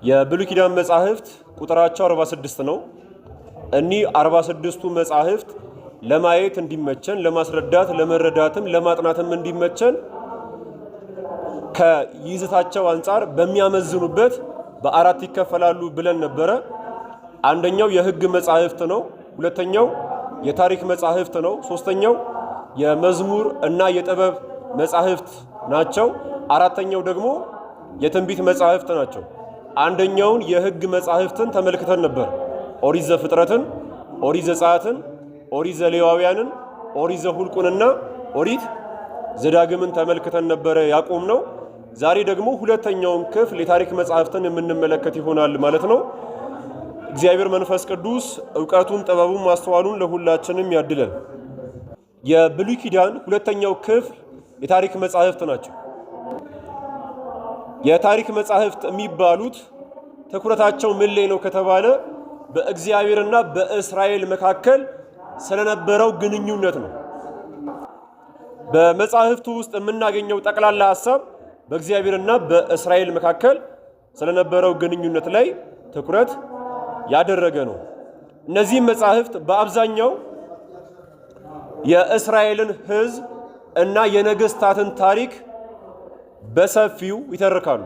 የብሉይ ኪዳን መጻሕፍት ቁጥራቸው 46 ነው። እኒ 46ቱ መጻሕፍት ለማየት እንዲመቸን ለማስረዳት ለመረዳትም ለማጥናትም እንዲመቸን ከይዘታቸው አንፃር በሚያመዝኑበት በአራት ይከፈላሉ ብለን ነበረ። አንደኛው የሕግ መጻሕፍት ነው። ሁለተኛው የታሪክ መጻሕፍት ነው። ሶስተኛው የመዝሙር እና የጥበብ መጻሕፍት ናቸው። አራተኛው ደግሞ የትንቢት መጻሕፍት ናቸው። አንደኛውን የሕግ መጻሕፍትን ተመልክተን ነበር። ኦሪት ዘፍጥረትን፣ ኦሪት ዘጸአትን፣ ኦሪት ዘሌዋውያንን፣ ኦሪት ዘኍልቍንና ኦሪት ዘዳግምን ተመልክተን ነበረ ያቆምነው። ዛሬ ደግሞ ሁለተኛውን ክፍል የታሪክ መጻሕፍትን የምንመለከት ይሆናል ማለት ነው። እግዚአብሔር መንፈስ ቅዱስ ዕውቀቱን ጥበቡን ማስተዋሉን ለሁላችንም ያድለን። የብሉይ ኪዳን ሁለተኛው ክፍል የታሪክ መጻሕፍት ናቸው። የታሪክ መጻሕፍት የሚባሉት ትኩረታቸው ምን ላይ ነው ከተባለ በእግዚአብሔርና በእስራኤል መካከል ስለነበረው ግንኙነት ነው። በመጻሕፍቱ ውስጥ የምናገኘው ጠቅላላ ሐሳብ በእግዚአብሔርና በእስራኤል መካከል ስለነበረው ግንኙነት ላይ ትኩረት ያደረገ ነው። እነዚህ መጻሕፍት በአብዛኛው የእስራኤልን ሕዝብ እና የነገስታትን ታሪክ በሰፊው ይተርካሉ።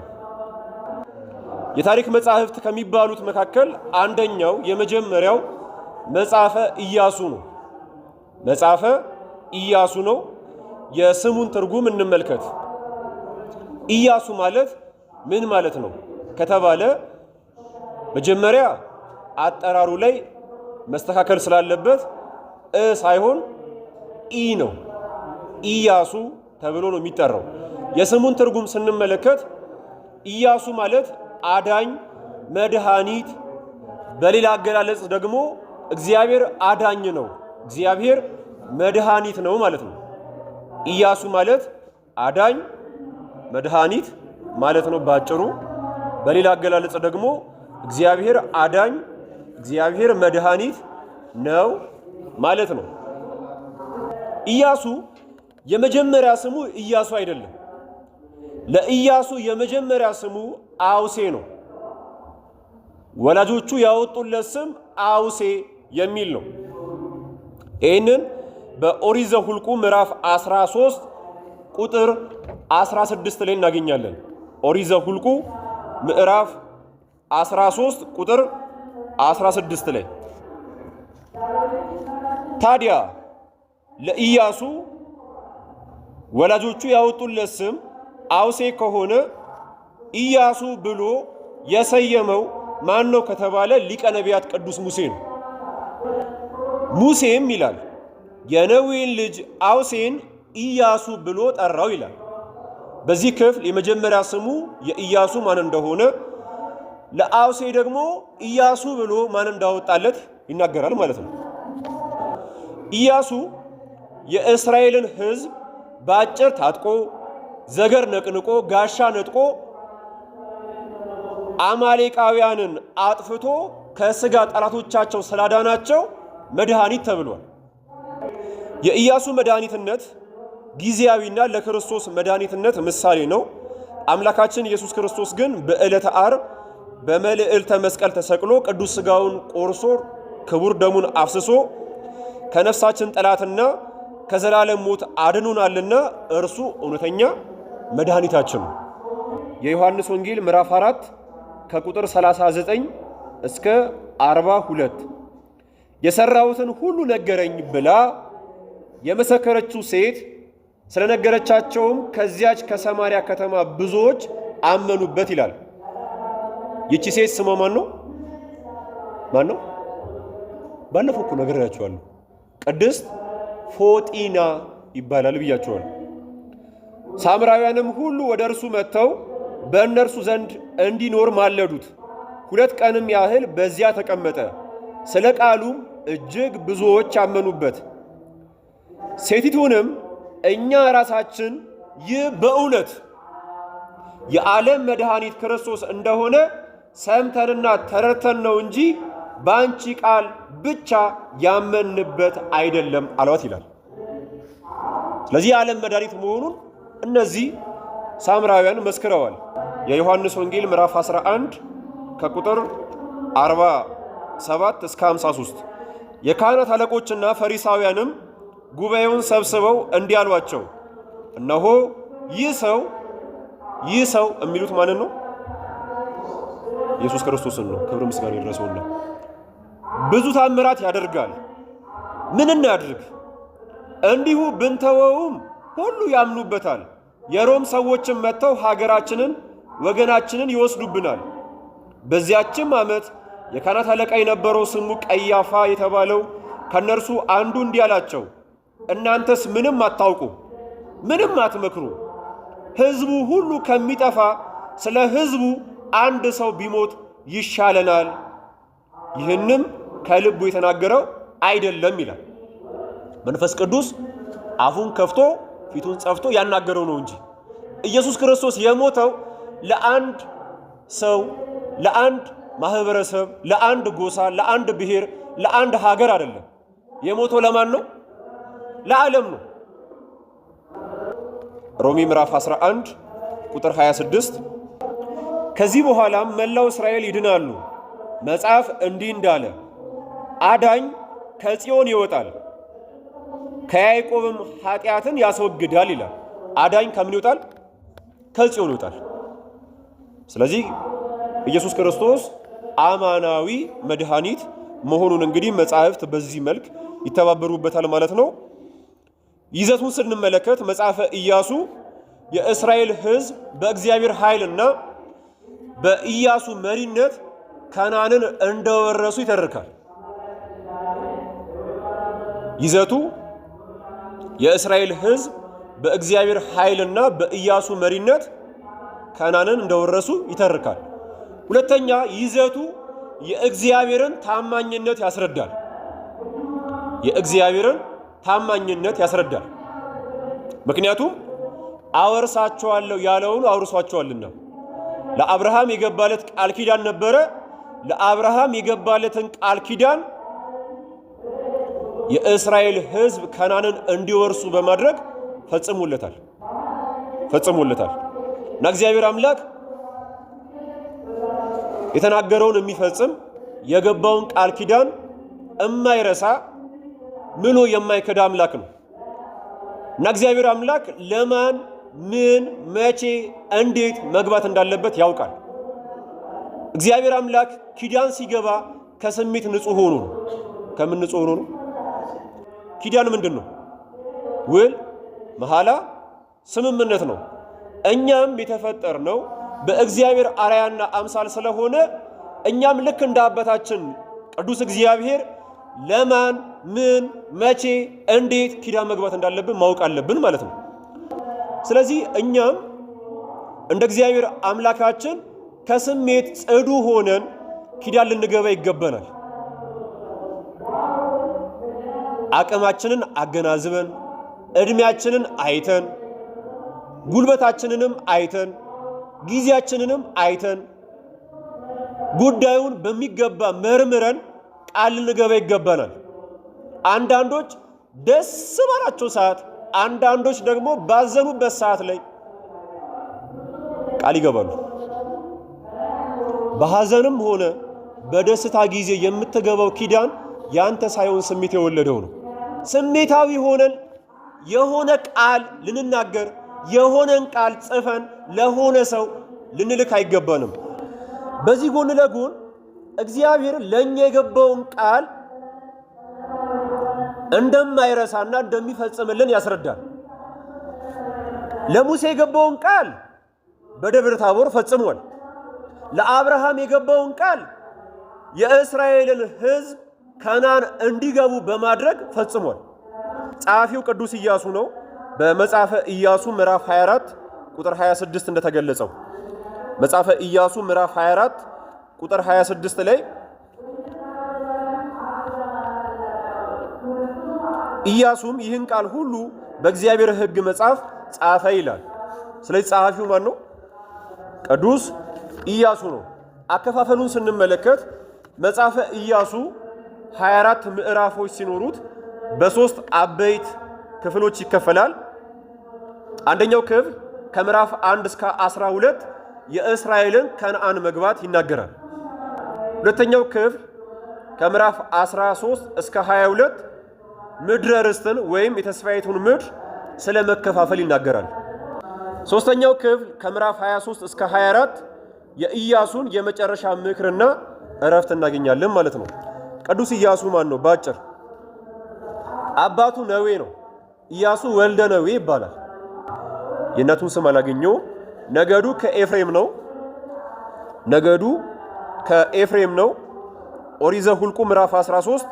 የታሪክ መጻሕፍት ከሚባሉት መካከል አንደኛው የመጀመሪያው መጽሐፈ ኢያሱ ነው። መጽሐፈ ኢያሱ ነው። የስሙን ትርጉም እንመልከት። ኢያሱ ማለት ምን ማለት ነው ከተባለ መጀመሪያ አጠራሩ ላይ መስተካከል ስላለበት ሳይሆን ኢ ነው። ኢያሱ ተብሎ ነው የሚጠራው። የስሙን ትርጉም ስንመለከት ኢያሱ ማለት አዳኝ፣ መድኃኒት፣ በሌላ አገላለጽ ደግሞ እግዚአብሔር አዳኝ ነው፣ እግዚአብሔር መድኃኒት ነው ማለት ነው። ኢያሱ ማለት አዳኝ፣ መድኃኒት ማለት ነው ባጭሩ። በሌላ አገላለጽ ደግሞ እግዚአብሔር አዳኝ፣ እግዚአብሔር መድኃኒት ነው ማለት ነው። ኢያሱ የመጀመሪያ ስሙ ኢያሱ አይደለም። ለኢያሱ የመጀመሪያ ስሙ አውሴ ነው። ወላጆቹ ያወጡለት ስም አውሴ የሚል ነው። ይህንን በኦሪት ዘኍልቍ ምዕራፍ 13 ቁጥር 16 ላይ እናገኛለን። ኦሪት ዘኍልቍ ምዕራፍ 13 ቁጥር 16 ላይ ታዲያ ለኢያሱ ወላጆቹ ያወጡለት ስም አውሴ ከሆነ ኢያሱ ብሎ የሰየመው ማን ነው ከተባለ ሊቀ ነቢያት ቅዱስ ሙሴ ነው። ሙሴም ይላል የነዌን ልጅ አውሴን ኢያሱ ብሎ ጠራው ይላል። በዚህ ክፍል የመጀመሪያ ስሙ የኢያሱ ማን እንደሆነ ለአውሴ ደግሞ ኢያሱ ብሎ ማን እንዳወጣለት ይናገራል ማለት ነው። ኢያሱ የእስራኤልን ሕዝብ በአጭር ታጥቆ ዘገር ነቅንቆ ጋሻ ነጥቆ አማሌቃውያንን አጥፍቶ ከስጋ ጠላቶቻቸው ስላዳናቸው መድኃኒት ተብሏል። የኢያሱ መድኃኒትነት ጊዜያዊና ለክርስቶስ መድኃኒትነት ምሳሌ ነው። አምላካችን ኢየሱስ ክርስቶስ ግን በዕለተ ዓርብ በመልዕልተ መስቀል ተሰቅሎ ቅዱስ ስጋውን ቆርሶ ክቡር ደሙን አፍስሶ ከነፍሳችን ጠላትና ከዘላለም ሞት አድኖናልና እርሱ እውነተኛ መድኃኒታችን ነው። የዮሐንስ ወንጌል ምዕራፍ 4 ከቁጥር 39 እስከ 42 የሰራሁትን ሁሉ ነገረኝ ብላ የመሰከረችው ሴት ስለነገረቻቸውም ከዚያች ከሰማርያ ከተማ ብዙዎች አመኑበት ይላል። ይቺ ሴት ስሟ ማን ነው? ማን ነው? ባለፈው እኮ ነግሬያችኋለሁ። ቅድስት ፎጢና ይባላል ብያችኋለሁ። ሳምራውያንም ሁሉ ወደ እርሱ መጥተው በእነርሱ ዘንድ እንዲኖር ማለዱት። 2 ቀንም ያህል በዚያ ተቀመጠ። ስለ ቃሉም እጅግ ብዙዎች አመኑበት። ሴቲቱንም እኛ ራሳችን ይህ በእውነት የዓለም መድኃኒት ክርስቶስ እንደሆነ ሰምተንና ተረድተን ነው እንጂ በአንቺ ቃል ብቻ ያመንበት አይደለም አሏት ይላል። ስለዚህ የዓለም መድኃኒት መሆኑን እነዚህ ሳምራውያን መስክረዋል። የዮሐንስ ወንጌል ምዕራፍ 11 ከቁጥር 47 እስከ 53 የካህናት አለቆችና ፈሪሳውያንም ጉባኤውን ሰብስበው እንዲህ አሏቸው፣ እነሆ ይህ ሰው የሚሉት ማንን ነው? ኢየሱስ ክርስቶስን ነው። ክብር ምስጋና ይድረሰውና ብዙ ታምራት ያደርጋል። ምን እናድርግ? እንዲሁ ብንተወውም ሁሉ ያምኑበታል። የሮም ሰዎችም መጥተው ሀገራችንን ወገናችንን ይወስዱብናል። በዚያችም ዓመት የካህናት አለቃ የነበረው ስሙ ቀያፋ የተባለው ከነርሱ አንዱ እንዲህ አላቸው፣ እናንተስ ምንም አታውቁ፣ ምንም አትመክሩ። ሕዝቡ ሁሉ ከሚጠፋ ስለ ሕዝቡ አንድ ሰው ቢሞት ይሻለናል። ይህንም ከልቡ የተናገረው አይደለም ይላል። መንፈስ ቅዱስ አፉን ከፍቶ ፊቱን ጸፍቶ ያናገረው ነው እንጂ ኢየሱስ ክርስቶስ የሞተው ለአንድ ሰው፣ ለአንድ ማህበረሰብ፣ ለአንድ ጎሳ፣ ለአንድ ብሔር፣ ለአንድ ሀገር አይደለም። የሞተው ለማን ነው? ለዓለም ነው። ሮሜ ምዕራፍ 11 ቁጥር 26 ከዚህ በኋላም መላው እስራኤል ይድናሉ። መጽሐፍ እንዲህ እንዳለ አዳኝ ከጽዮን ይወጣል፣ ከያዕቆብም ኃጢአትን ያስወግዳል ይላል። አዳኝ ከምን ይወጣል? ከጽዮን ይወጣል። ስለዚህ ኢየሱስ ክርስቶስ አማናዊ መድኃኒት መሆኑን እንግዲህ መጻሕፍት በዚህ መልክ ይተባበሩበታል ማለት ነው። ይዘቱን ስንመለከት መጽሐፈ ኢያሱ የእስራኤል ሕዝብ በእግዚአብሔር ኃይልና በኢያሱ መሪነት ከነዓንን እንደወረሱ ይተርካል። ይዘቱ የእስራኤል ሕዝብ በእግዚአብሔር ኃይልና በኢያሱ መሪነት ከነዓንን እንደወረሱ ይተርካል። ሁለተኛ ይዘቱ የእግዚአብሔርን ታማኝነት ያስረዳል። የእግዚአብሔርን ታማኝነት ያስረዳል። ምክንያቱም አወርሳቸዋለሁ ያለውን አውርሷቸዋልና። ለአብርሃም የገባለት ቃል ኪዳን ነበረ። ለአብርሃም የገባለትን ቃል ኪዳን የእስራኤል ሕዝብ ከነዓንን እንዲወርሱ በማድረግ ፈጽሞለታል። እና እግዚአብሔር አምላክ የተናገረውን የሚፈጽም የገባውን ቃል ኪዳን እማይረሳ ምሎ የማይከዳ አምላክ ነው። እና እግዚአብሔር አምላክ ለማን ምን መቼ እንዴት መግባት እንዳለበት ያውቃል። እግዚአብሔር አምላክ ኪዳን ሲገባ ከስሜት ንጹህ ሆኖ ነው። ከምን ንጹህ ሆኖ ነው? ኪዳን ምንድን ነው? ውል፣ መሐላ፣ ስምምነት ነው። እኛም የተፈጠርነው በእግዚአብሔር አርአያና አምሳል ስለሆነ እኛም ልክ እንደ አባታችን ቅዱስ እግዚአብሔር ለማን ምን መቼ እንዴት ኪዳን መግባት እንዳለብን ማወቅ አለብን ማለት ነው። ስለዚህ እኛም እንደ እግዚአብሔር አምላካችን ከስሜት ጽዱ ሆነን ኪዳን ልንገባ ይገባናል። አቅማችንን አገናዝበን፣ እድሜያችንን አይተን፣ ጉልበታችንንም አይተን፣ ጊዜያችንንም አይተን ጉዳዩን በሚገባ መርምረን ቃል ልንገባ ይገባናል። አንዳንዶች ደስ ባላቸው ሰዓት፣ አንዳንዶች ደግሞ ባዘኑበት ሰዓት ላይ ቃል ይገባሉ። በሐዘንም ሆነ በደስታ ጊዜ የምትገባው ኪዳን ያንተ ሳይሆን ስሜት የወለደው ነው። ስሜታዊ ሆነን የሆነ ቃል ልንናገር፣ የሆነን ቃል ጽፈን ለሆነ ሰው ልንልክ አይገባንም። በዚህ ጎን ለጎን እግዚአብሔር ለኛ የገባውን ቃል እንደማይረሳና እንደሚፈጽምልን ያስረዳል። ለሙሴ የገባውን ቃል በደብረ ታቦር ፈጽሟል። ለአብርሃም የገባውን ቃል የእስራኤልን ሕዝብ ከነዓን እንዲገቡ በማድረግ ፈጽሟል። ጸሐፊው ቅዱስ ኢያሱ ነው። በመጽሐፈ ኢያሱ ምዕራፍ 24 ቁጥር 26 እንደተገለጸው መጽሐፈ ኢያሱ ምዕራፍ 24 ቁጥር 26 ላይ ኢያሱም ይህን ቃል ሁሉ በእግዚአብሔር ሕግ መጽሐፍ ጻፈ ይላል። ስለዚህ ጸሐፊው ማን ነው? ቅዱስ ኢያሱ ነው። አከፋፈሉን ስንመለከት መጽሐፈ ኢያሱ 24 ምዕራፎች ሲኖሩት በሶስት አበይት ክፍሎች ይከፈላል። አንደኛው ክፍል ከምዕራፍ 1 እስከ 12 የእስራኤልን ከነዓን መግባት ይናገራል። ሁለተኛው ክፍል ከምዕራፍ 13 እስከ 22 ምድረ ርስትን ወይም የተስፋይቱን ምድር ስለ መከፋፈል ይናገራል። ሶስተኛው ክፍል ከምዕራፍ 23 እስከ 24 የኢያሱን የመጨረሻ ምክርና እረፍት እናገኛለን ማለት ነው። ቅዱስ ኢያሱ ማን ነው? ባጭር አባቱ ነዌ ነው። ኢያሱ ወልደ ነዌ ይባላል። የእናቱን ስም አላገኘው። ነገዱ ከኤፍሬም ነው። ኦሪት ዘኍልቍ ምዕራፍ 13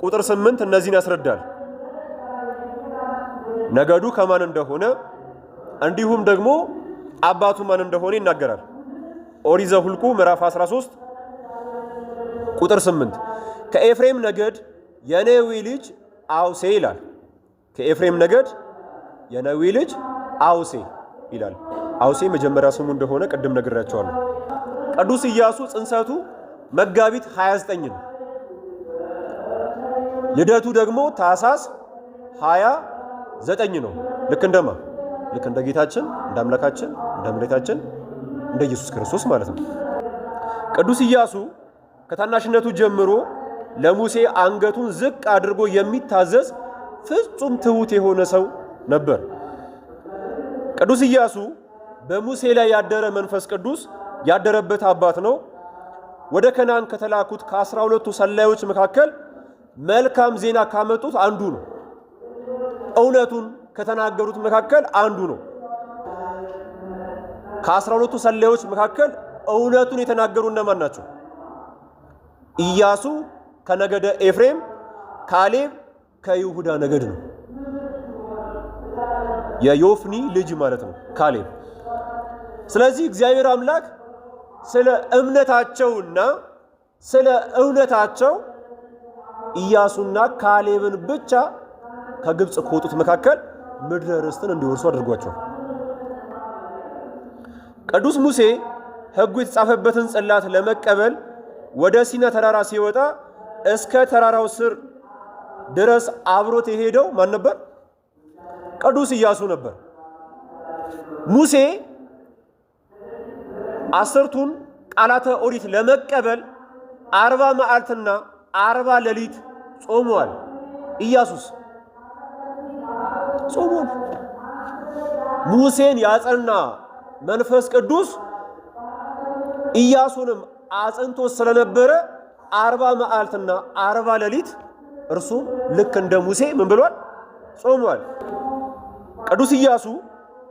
ቁጥር 8 እነዚህን ያስረዳል። ነገዱ ከማን እንደሆነ እንዲሁም ደግሞ አባቱ ማን እንደሆነ ይናገራል። ኦሪት ዘኍልቍ ምዕራፍ 13 ቁጥር 8 ከኤፍሬም ነገድ የነዌ ልጅ አውሴ ይላል። ከኤፍሬም ነገድ የነዌ ልጅ አውሴ ይላል። አውሴ መጀመሪያ ስሙ እንደሆነ ቅድም ነግሬያቸዋለሁ። ቅዱስ ኢያሱ ጽንሰቱ መጋቢት 29 ነው። ልደቱ ደግሞ ታኅሳስ 29 ነው። ልክ እንደ ጌታችን እንደ አምላካችን እንደ መድኃኒታችን እንደ ኢየሱስ ክርስቶስ ማለት ነው። ቅዱስ ኢያሱ ከታናሽነቱ ጀምሮ ለሙሴ አንገቱን ዝቅ አድርጎ የሚታዘዝ ፍጹም ትሑት የሆነ ሰው ነበር። ቅዱስ ኢያሱ በሙሴ ላይ ያደረ መንፈስ ቅዱስ ያደረበት አባት ነው። ወደ ከነዓን ከተላኩት ከ12ቱ ሰላዮች መካከል መልካም ዜና ካመጡት አንዱ ነው። እውነቱን ከተናገሩት መካከል አንዱ ነው። ከ12ቱ ሰላዮች መካከል እውነቱን የተናገሩ እነማን ናቸው? ኢያሱ ከነገደ ኤፍሬም፣ ካሌብ ከይሁዳ ነገድ ነው። የዮፍኒ ልጅ ማለት ነው ካሌብ። ስለዚህ እግዚአብሔር አምላክ ስለ እምነታቸውና ስለ እውነታቸው ኢያሱና ካሌብን ብቻ ከግብፅ ከወጡት መካከል ምድረ ርስትን እንዲወርሱ አድርጓቸዋል። ቅዱስ ሙሴ ሕጉ የተጻፈበትን ጽላት ለመቀበል ወደ ሲና ተራራ ሲወጣ እስከ ተራራው ስር ድረስ አብሮት የሄደው ማን ነበር? ቅዱስ ኢያሱ ነበር። ሙሴ 10ቱን ቃላተ ኦሪት ለመቀበል 40 መዓልትና 40 ሌሊት ጾሟል። ኢያሱስ ጾሟል። ሙሴን ያጸና መንፈስ ቅዱስ ኢያሱንም አጽንቶ ስለነበረ 40 መዓልትና 40 ሌሊት እርሱ ልክ እንደ ሙሴ ምን ብሏል? ጾሟል። ቅዱስ ኢያሱ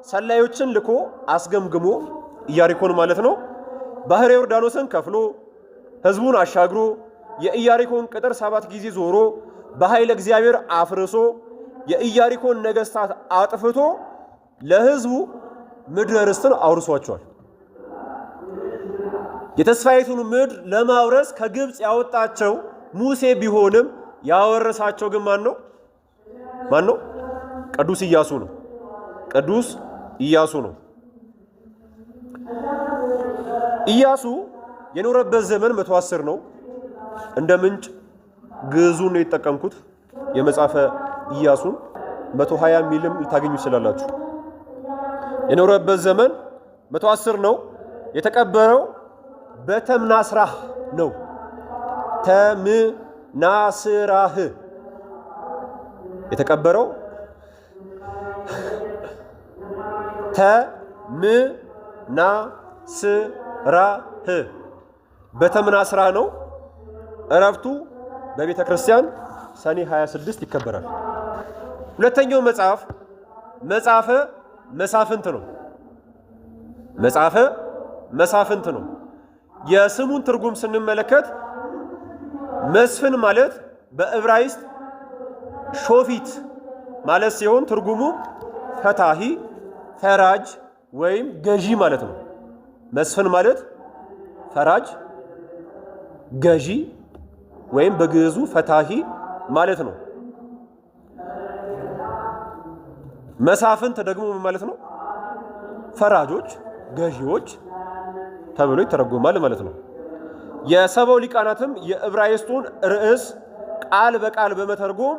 ሰላዮችን ልኮ አስገምግሞ ኢያሪኮን ማለት ነው ባህረ ዮርዳኖስን ከፍሎ ሕዝቡን አሻግሮ የኢያሪኮን ቅጥር 7 ጊዜ ዞሮ በኃይለ እግዚአብሔር አፍርሶ የኢያሪኮን ነገሥታት አጥፍቶ ለሕዝቡ ምድረ ርስትን አውርሷቸዋል። የተስፋይቱን ምድር ለማውረስ ከግብፅ ያወጣቸው ሙሴ ቢሆንም ያወረሳቸው ግን ማን ነው? ቅዱስ ኢያሱ ነው። ቅዱስ ኢያሱ ነው። ኢያሱ የኖረበት ዘመን 110 ነው። እንደ ምንጭ ግዕዙን ነው የተጠቀምኩት። የመጽሐፈ ኢያሱን 120 ሚልም ልታገኙ ይችላላችሁ። የኖረበት ዘመን 110 ነው። የተቀበረው በተምናስራህ ነው። ተምናስራህ የተቀበረው ተምናስራህ በተምናስራህ ነው። እረፍቱ በቤተ ክርስቲያን ሰኔ 26 ይከበራል። ሁለተኛው መጽሐፈ መሳፍንት ነው። መጽሐፈ መሳፍንት ነው። የስሙን ትርጉም ስንመለከት መስፍን ማለት በዕብራይስጥ ሾፊት ማለት ሲሆን ትርጉሙ ፈታሂ፣ ፈራጅ ወይም ገዢ ማለት ነው። መስፍን ማለት ፈራጅ፣ ገዢ ወይም በግዕዙ ፈታሂ ማለት ነው። መሳፍንት ደግሞ ማለት ነው ፈራጆች፣ ገዢዎች ተብሎ ይተረጎማል ማለት ነው። የሰባው ሊቃናትም የዕብራይስጡን ርዕስ ቃል በቃል በመተርጎም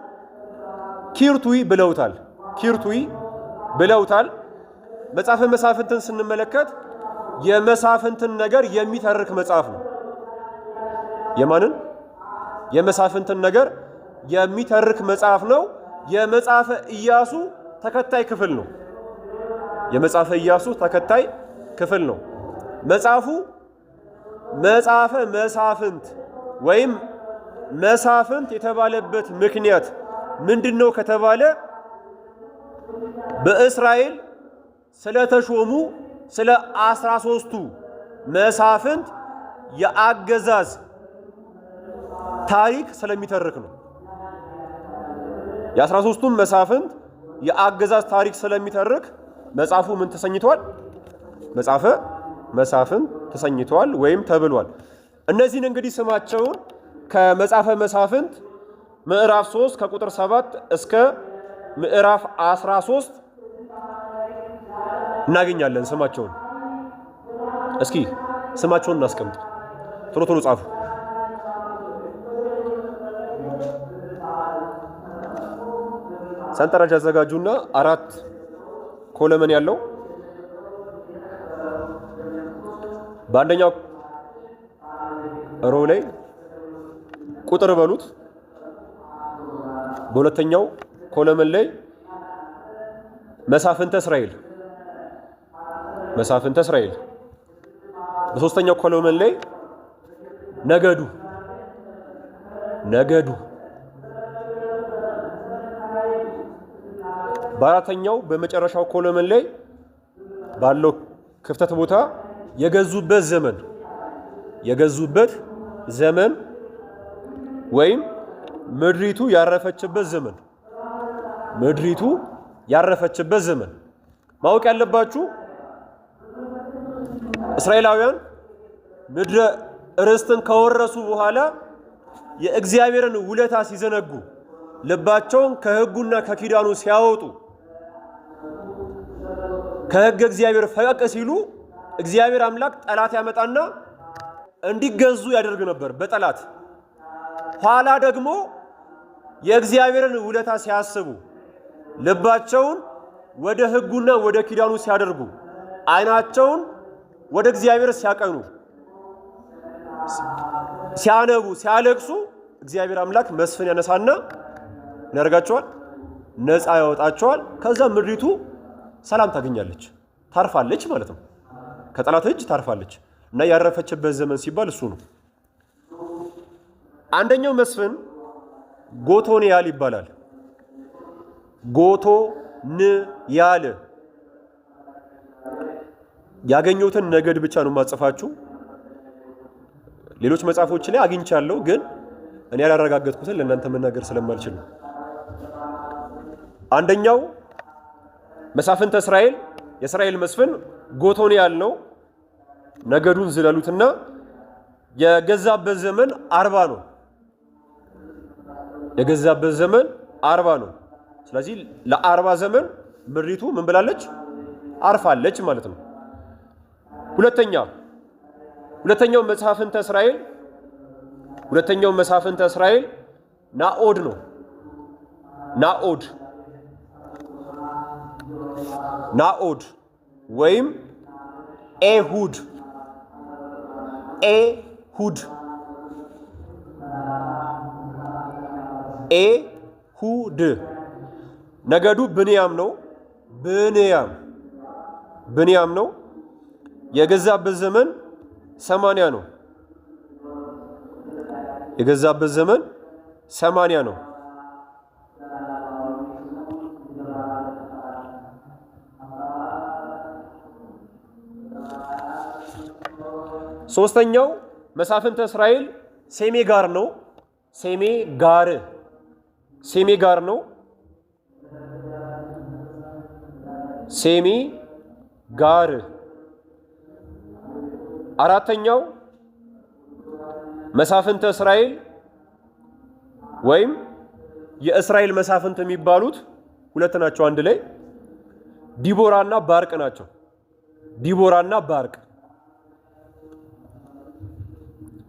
ኪርቱይ ብለውታል። መጽሐፈ መሳፍንትን ስንመለከት የመሳፍንትን ነገር የሚተርክ መጽሐፍ ነው። የማንን የመሳፍንትን ነገር የሚተርክ መጽሐፍ ነው። የመጽሐፈ ኢያሱ ተከታይ ክፍል ነው። የመጽሐፈ ኢያሱ ተከታይ ክፍል ነው። መጽሐፉ መጽሐፈ መሳፍንት ወይም መሳፍንት የተባለበት ምክንያት ምንድነው ከተባለ በእስራኤል ስለተሾሙ ስለ 13ቱ መሳፍንት የአገዛዝ ታሪክ ስለሚተርክ ነው። የ13ቱም መሳፍንት የአገዛዝ ታሪክ ስለሚተርክ መጽሐፉ ምን ተሰኝቷል? መጽሐፈ መሳፍንት ተሰኝቷል ወይም ተብሏል። እነዚህን እንግዲህ ስማቸውን ከመጽሐፈ መሳፍንት ምዕራፍ 3 ከቁጥር 7 እስከ ምዕራፍ 13 እናገኛለን። ስማቸውን እስኪ ስማቸውን እናስቀምጥ። ቶሎ ቶሎ ጻፉ። ሰንጠረዥ አዘጋጁና 4 ኮለመን ያለው በአንደኛው ሮ ላይ ቁጥር በሉት። በሁለተኛው ኮለመን ላይ መሳፍንተ እስራኤል መሳፍንተ እስራኤል። በሶስተኛው ኮለመን ላይ ነገዱ ነገዱ። በአራተኛው በመጨረሻው ኮለመን ላይ ባለው ክፍተት ቦታ የገዙበት ዘመን የገዙበት ዘመን ወይም ምድሪቱ ያረፈችበት ዘመን ምድሪቱ ያረፈችበት ዘመን። ማወቅ ያለባችሁ እስራኤላውያን ምድረ ርስትን ከወረሱ በኋላ የእግዚአብሔርን ውለታ ሲዘነጉ ልባቸውን ከሕጉና ከኪዳኑ ሲያወጡ ከሕግ እግዚአብሔር ፈቀቅ ሲሉ እግዚአብሔር አምላክ ጠላት ያመጣና እንዲገዙ ያደርግ ነበር በጠላት። ኋላ ደግሞ የእግዚአብሔርን ውለታ ሲያስቡ ልባቸውን ወደ ሕጉና ወደ ኪዳኑ ሲያደርጉ ዓይናቸውን ወደ እግዚአብሔር ሲያቀኑ ሲያነቡ ሲያለቅሱ እግዚአብሔር አምላክ መስፍን ያነሳና ያደርጋቸዋል፣ ነፃ ያወጣቸዋል። ከዛ ምድሪቱ ሰላም ታገኛለች፣ ታርፋለች ማለት ነው። ከጠላት እጅ ታርፋለች። እና ያረፈችበት ዘመን ሲባል እሱ ነው። አንደኛው መስፍን ጎቶንያል ይባላል። ጎቶንያል። ያገኘሁትን ነገድ ብቻ ነው የማጽፋችሁ። ሌሎች መጽሐፎች ላይ አግኝቻለሁ፣ ግን እኔ ያላረጋገጥኩትን ለእናንተ መናገር ስለማልችል ነው። አንደኛው መሳፍንተ እስራኤል የእስራኤል መስፍን ጎቶንያል ነው። ነገዱን ዝለሉትና የገዛበት ዘመን 40 ነው። የገዛበት ዘመን 40 ነው። ስለዚህ ለ40 ዘመን ምድሪቱ ምን ብላለች? አርፋለች ማለት ነው። ሁለተኛው መሳፍንተ እስራኤል ናኦድ ነው። ናኦድ ወይም ኤሁድ ነገዱ ብንያም ነው። የገዛበት ዘመን 80 ነው። የገዛበት ዘመን 80 ነው። ሶስተኛው መሳፍንተ እስራኤል ሴሜጋር ነው። ሴሜጋር ነው። ሴሜጋር። አራተኛው መሳፍንተ እስራኤል ወይም የእስራኤል መሳፍንት የሚባሉት ሁለት ናቸው አንድ ላይ፣ ዲቦራና ባርቅ ናቸው። ዲቦራና ባርቅ።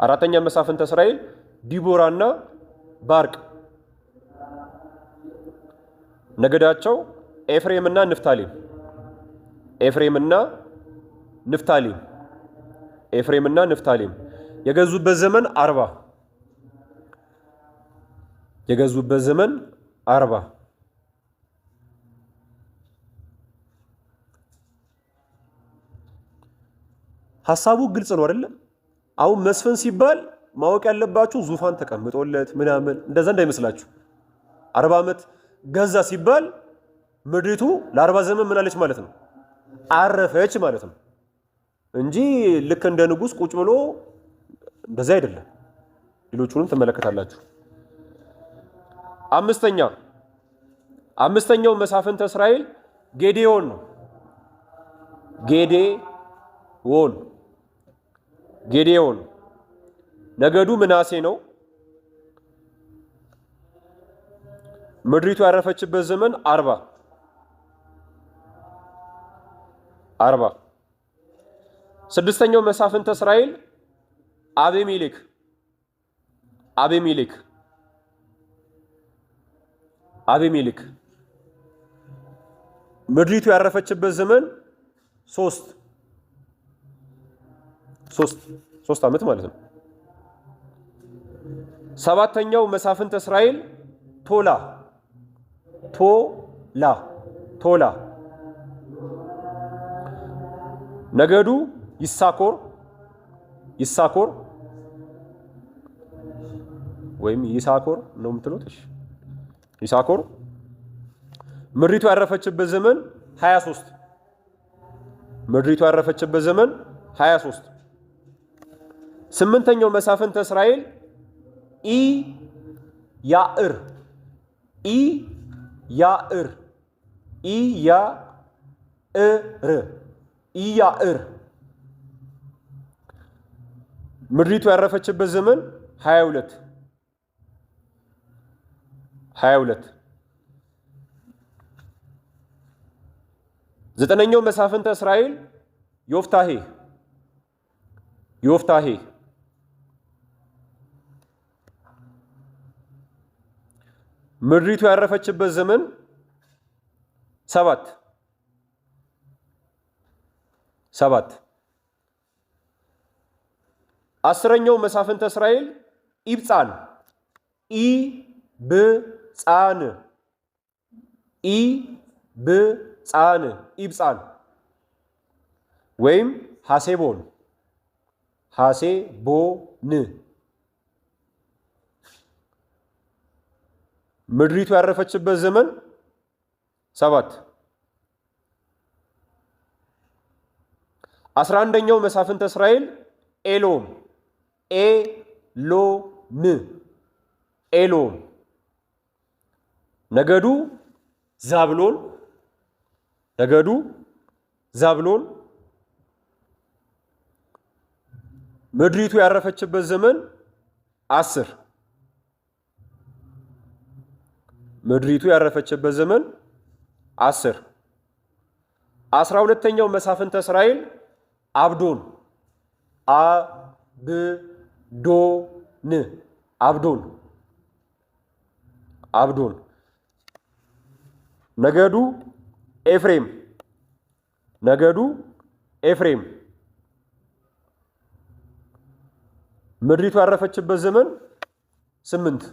አራተኛ መሳፍንተ እስራኤል ዲቦራና ባርቅ። ነገዳቸው ኤፍሬምና ንፍታሌም። የገዙበት ዘመን 40 የገዙበት ዘመን 40 ሐሳቡ ግልጽ ነው አይደል? አሁን መስፍን ሲባል ማወቅ ያለባችሁ ዙፋን ተቀምጦለት ምናምን እንደዛ እንዳይመስላችሁ 40 ዓመት ገዛ ሲባል ምድሪቱ ለ40 ዘመን ምን አለች ማለት ነው አረፈች ማለት ነው እንጂ ልክ እንደ ንጉስ ቁጭ ብሎ እንደዛ አይደለም ሌሎቹንም ተመለከታላችሁ አምስተኛው መሳፍንተ እስራኤል ጌዴዎን ነው ጌዴዎን ነገዱ ምናሴ ነው ምድሪቱ ያረፈችበት ዘመን 40 ስድስተኛው መሳፍንተ እስራኤል አቤሜሌክ ምድሪቱ ያረፈችበት ዘመን 3 ዓመት ማለት ነው ሰባተኛው መሳፍንተ እስራኤል ቶላ ነገዱ ይሳኮር ወይም ይሳኮር ነው የምትሉት እሺ ይሳኮር ምድሪቱ ያረፈችበት ዘመን 23 ስምንተኛው መሳፍንተ እስራኤል ኢያዕር ምድሪቱ ያረፈችበት ዘመን 22 ዘጠነኛው መሳፍንተ እስራኤል ዮፍታሄ ምድሪቱ ያረፈችበት ዘመን 7 አስረኛው መሳፍንተ እስራኤል ኢብጻን ወይም ሐሴቦን ምድሪቱ ያረፈችበት ዘመን 7 11ኛው መሳፍንተ እስራኤል ኤሎም ነገዱ ዛብሎን ምድሪቱ ያረፈችበት ዘመን 10 12ኛው መሳፍንተ እስራኤል አብዶን ነገዱ ኤፍሬም ምድሪቱ ያረፈችበት ዘመን 8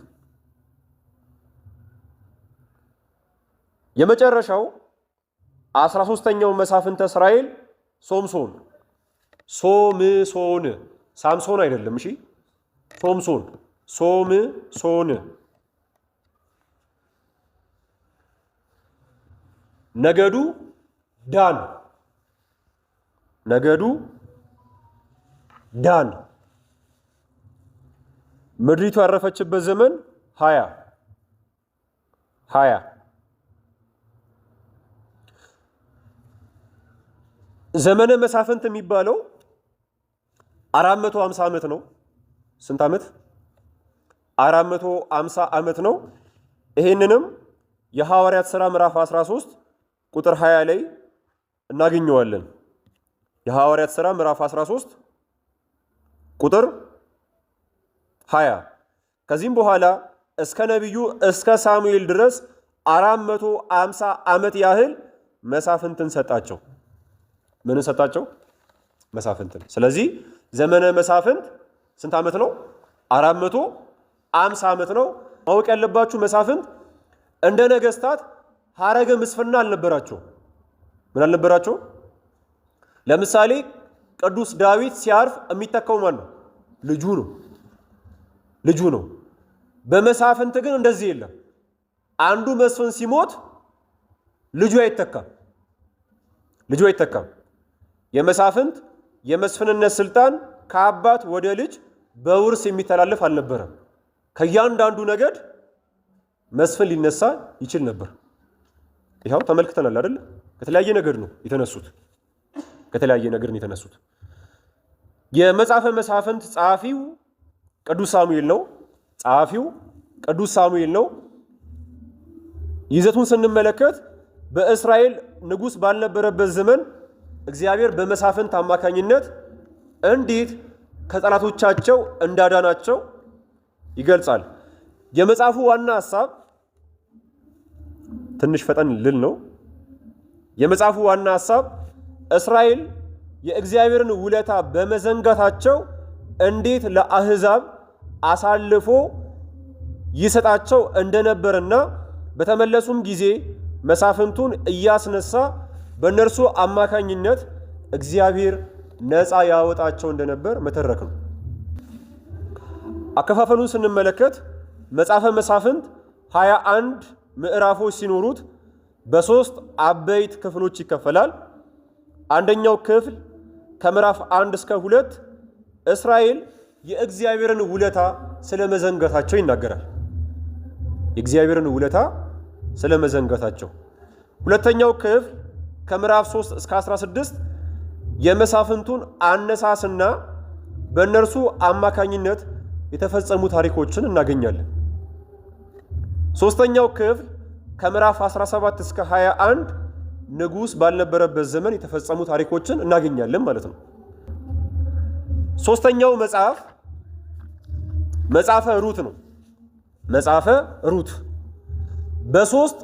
የመጨረሻው 13ኛው መሳፍንተ እስራኤል ሶምሶን ሳምሶን አይደለም እሺ ሶምሶን ነገዱ ዳን ምድሪቱ ያረፈችበት ዘመን 20 ዘመነ መሳፍንት የሚባለው 450 ዓመት ነው ስንት ዓመት 450 ዓመት ነው ይሄንንም የሐዋርያት ሥራ ምዕራፍ 13 ቁጥር 20 ላይ እናገኘዋለን የሐዋርያት ሥራ ምዕራፍ 13 ቁጥር 20 ከዚህም በኋላ እስከ ነብዩ እስከ ሳሙኤል ድረስ 450 ዓመት ያህል መሳፍንትን ሰጣቸው ምንን ሰጣቸው መሳፍንትን ስለዚህ ዘመነ መሳፍንት ስንት ዓመት ነው 450 ዓመት ነው ማወቅ ያለባችሁ መሳፍንት እንደ ነገስታት ሐረገ ምስፍና አልነበራቸው። ምን አልነበራቸው? ለምሳሌ ቅዱስ ዳዊት ሲያርፍ የሚተካው ማን ነው? ልጁ ነው። በመሳፍንት ግን እንደዚህ የለም። አንዱ መስፍን ሲሞት ልጁ አይተካም። የመሳፍንት የመስፍንነት ስልጣን ከአባት ወደ ልጅ በውርስ የሚተላለፍ አልነበረም። ከእያንዳንዱ ነገድ መስፍን ሊነሳ ይችል ነበር። ይኸው ተመልክተናል አይደል? ከተለያየ ነገድ ነው የተነሱት። የመጽሐፈ መሳፍንት ጸሐፊው ቅዱስ ሳሙኤል ነው። ይዘቱን ስንመለከት በእስራኤል ንጉሥ ባልነበረበት ዘመን እግዚአብሔር በመሳፍንት አማካኝነት እንዴት ከጠላቶቻቸው እንዳዳናቸው ይገልጻል። የመጽሐፉ ዋና ሐሳብ ትንሽ ፈጠን ልል ነው። የመጽሐፉ ዋና ሐሳብ እስራኤል የእግዚአብሔርን ውለታ በመዘንጋታቸው እንዴት ለአሕዛብ አሳልፎ ይሰጣቸው እንደነበርና በተመለሱም ጊዜ መሳፍንቱን እያስነሳ በእነርሱ አማካኝነት እግዚአብሔር ነፃ ያወጣቸው እንደነበር መተረክ ነው። አከፋፈሉን ስንመለከት መጽሐፈ መሳፍንት 21 ምዕራፎች ሲኖሩት በ3 አበይት ክፍሎች ይከፈላል። አንደኛው ክፍል ከምዕራፍ 1 እስከ 2 እስራኤል የእግዚአብሔርን ውለታ ስለመዘንጋታቸው ይናገራል። ሁለተኛው ክፍል ከምዕራፍ 3 እስከ 16 የመሳፍንቱን አነሳስና በእነርሱ አማካኝነት የተፈጸሙ ታሪኮችን እናገኛለን። ሶስተኛው ክፍል ከምዕራፍ 17 እስከ 21 ንጉሥ ባልነበረበት ዘመን የተፈጸሙ ታሪኮችን እናገኛለን ማለት ነው። ሶስተኛው መጽሐፈ ሩት ነው። መጽሐፈ ሩት በ3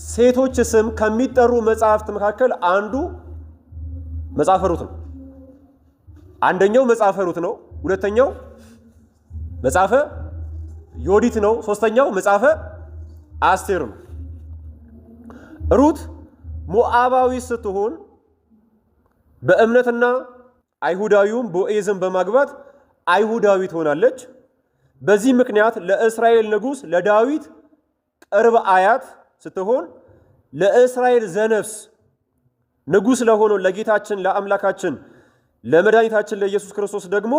ሴቶች ስም ከሚጠሩ መጽሐፍት መካከል አንዱ መጽሐፈ ሩት ነው። አንደኛው መጽሐፈ ሩት ነው። ሁለተኛው መጽሐፈ ዮዲት ነው። ሶስተኛው መጽሐፈ አስቴር ነው። ሩት ሞዓባዊ ስትሆን በእምነትና አይሁዳዊውን ቦዔዝን በማግባት አይሁዳዊ ትሆናለች። በዚህ ምክንያት ለእስራኤል ንጉሥ ለዳዊት ቅርብ አያት ስትሆን ለእስራኤል ዘነፍስ ንጉሥ ለሆነው ለጌታችን ለአምላካችን ለመድኃኒታችን ለኢየሱስ ክርስቶስ ደግሞ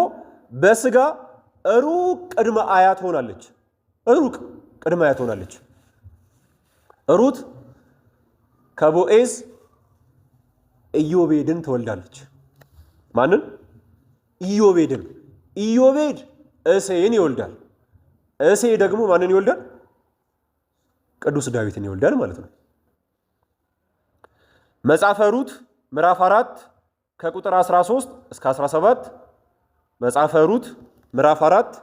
በሥጋ ሩቅ ቅድመ አያት ሆናለች። ሩት ከቦዔዝ ኢዮቤድን ትወልዳለች። ማንን? ኢዮቤድን። ኢዮቤድ እሴይን ይወልዳል። እሴይ ደግሞ ማንን ይወልዳል? ቅዱስ ዳዊትን ይወልዳል ማለት ነው። መጽሐፈ ሩት ምዕራፍ 4 ከቁጥር 13 እስከ 17፣ መጽሐፈ ሩት ምዕራፍ 4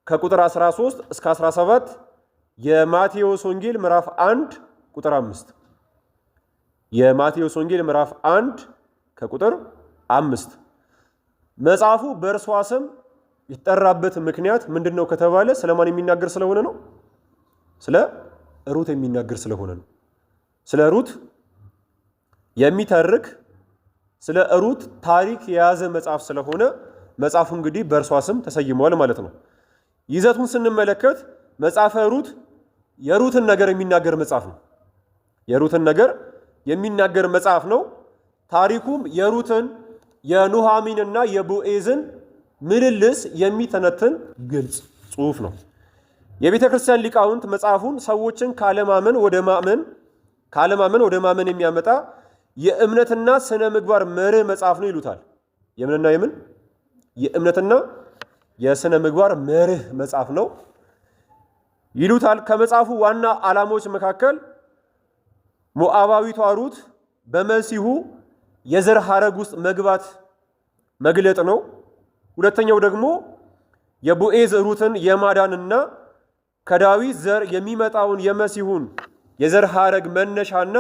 ከቁጥር 13 እስከ 17፣ የማቴዎስ ወንጌል ምዕራፍ 1 ቁጥር 5፣ የማቴዎስ ወንጌል ምዕራፍ 1 ከቁጥር 5። መጽሐፉ በእርሷ ስም የተጠራበት ምክንያት ምንድነው ከተባለ ስለማን የሚናገር ስለሆነ ነው? ስለ ሩት የሚናገር ስለሆነ ነው። ስለ ሩት የሚተርክ ስለ ሩት ታሪክ የያዘ መጽሐፍ ስለሆነ መጽሐፉ እንግዲህ በእርሷ ስም ተሰይሟል ማለት ነው። ይዘቱን ስንመለከት መጽሐፈ ሩት የሩትን ነገር የሚናገር መጽሐፍ ነው። ታሪኩም የሩትን የኑሃሚንና የቦዔዝን ምልልስ የሚተነትን ግልጽ ጽሑፍ ነው። የቤተ ክርስቲያን ሊቃውንት መጽሐፉን ሰዎችን ካለማመን ወደ ማመን የሚያመጣ የእምነትና ስነ ምግባር መርህ መጽሐፍ ነው ይሉታል። የእምነትና የስነ ምግባር መርህ መጽሐፍ ነው ይሉታል። ከመጽሐፉ ዋና ዓላማዎች መካከል ሞዓባዊቷ ሩት በመሲሁ የዘር ሐረግ ውስጥ መግለጥ ነው። ሁለተኛው ደግሞ የቦዔዝ ሩትን የማዳንና ከዳዊት ዘር የሚመጣውን የመሲሁን የዘር ሐረግ መነሻና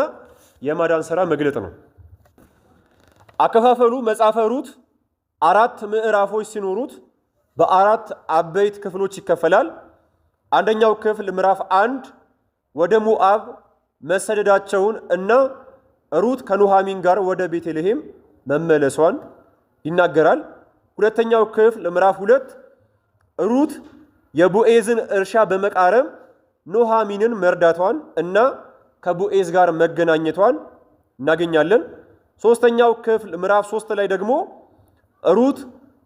የማዳን ሥራ መግለጥ ነው። አከፋፈሉ መጽሐፈ ሩት 4 ምዕራፎች ሲኖሩት በ4 አበይት ክፍሎች ይከፈላል። አንደኛው ክፍል ምዕራፍ 1 ወደ ሞዓብ መሰደዳቸውን እና ሩት ከኑሃሚን ጋር ወደ ቤተልሔም መመለሷን ይናገራል። ሁለተኛው ክፍል ምዕራፍ 2 ሩት የቦዔዝን እርሻ በመቃረም ኑሃሚንን መርዳቷን እና ከቦዔዝ ጋር መገናኘቷን እናገኛለን። ሶስተኛው ክፍል ምዕራፍ 3 ላይ ደግሞ ሩት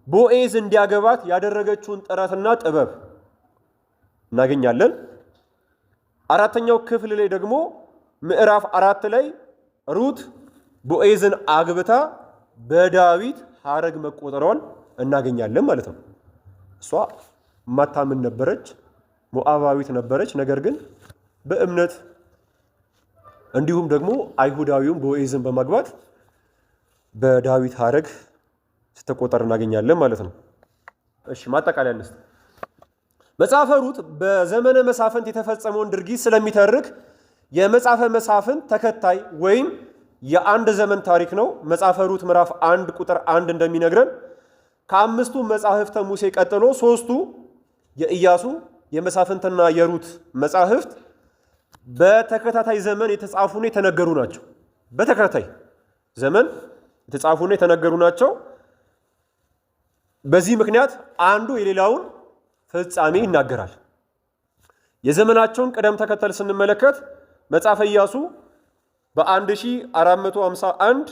ቦዔዝ እንዲያገባት ያደረገችውን ጥረትና ጥበብ እናገኛለን። አራተኛው ክፍል ላይ ደግሞ ምዕራፍ 4 ላይ ሩት ቦዔዝን አግብታ በዳዊት ሐረግ መቆጠሯን እናገኛለን ማለት ነው። እሷ ማታምን ነበረች፣ ሞዓባዊት ነበረች። ነገር ግን በእምነት እንዲሁም ደግሞ አይሁዳዊውን ቦዔዝን በማግባት በዳዊት ሐረግ ስትቆጠር እናገኛለን ማለት ነው። እሺ ማጠቃለያ እንስጥ። መጽሐፈ ሩት በዘመነ መሳፍንት የተፈጸመውን ድርጊት ስለሚተርክ የመጽሐፈ መሳፍንት ተከታይ ወይም የአንድ ዘመን ታሪክ ነው። መጽሐፈ ሩት ምዕራፍ 1 ቁጥር 1 እንደሚነግረን ከአምስቱ መጻሕፍተ ሙሴ ቀጥሎ ሶስቱ የኢያሱ የመሳፍንትና የሩት መጻሕፍት በተከታታይ ዘመን የተጻፉና የተነገሩ ናቸው። በተከታታይ ዘመን የተጻፉና የተነገሩ ናቸው። በዚህ ምክንያት አንዱ የሌላውን ፍጻሜ ይናገራል። የዘመናቸውን ቅደም ተከተል ስንመለከት መጽሐፈ ኢያሱ በ1451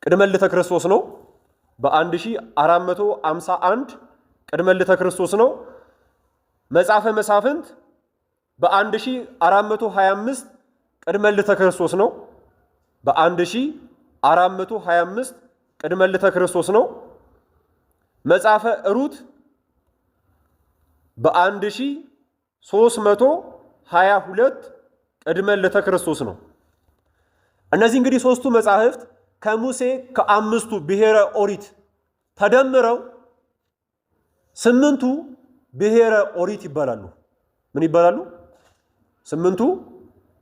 ቅድመ ልደተ ክርስቶስ ነው። በ1451 ቅድመ ልደተ ክርስቶስ ነው። መጽሐፈ መሳፍንት በ1425 ቅድመ ልደተ ክርስቶስ ነው። በ1425 ቅድመ ልደተ ክርስቶስ ነው። መጽሐፈ ሩት በ1322 ቅድመ ልደተ ክርስቶስ ነው። እነዚህ እንግዲህ ሶስቱ መጻሕፍት ከሙሴ ከአምስቱ ብሔረ ኦሪት ተደምረው 8ቱ ብሔረ ኦሪት ይባላሉ። ምን ይባላሉ? 8ቱ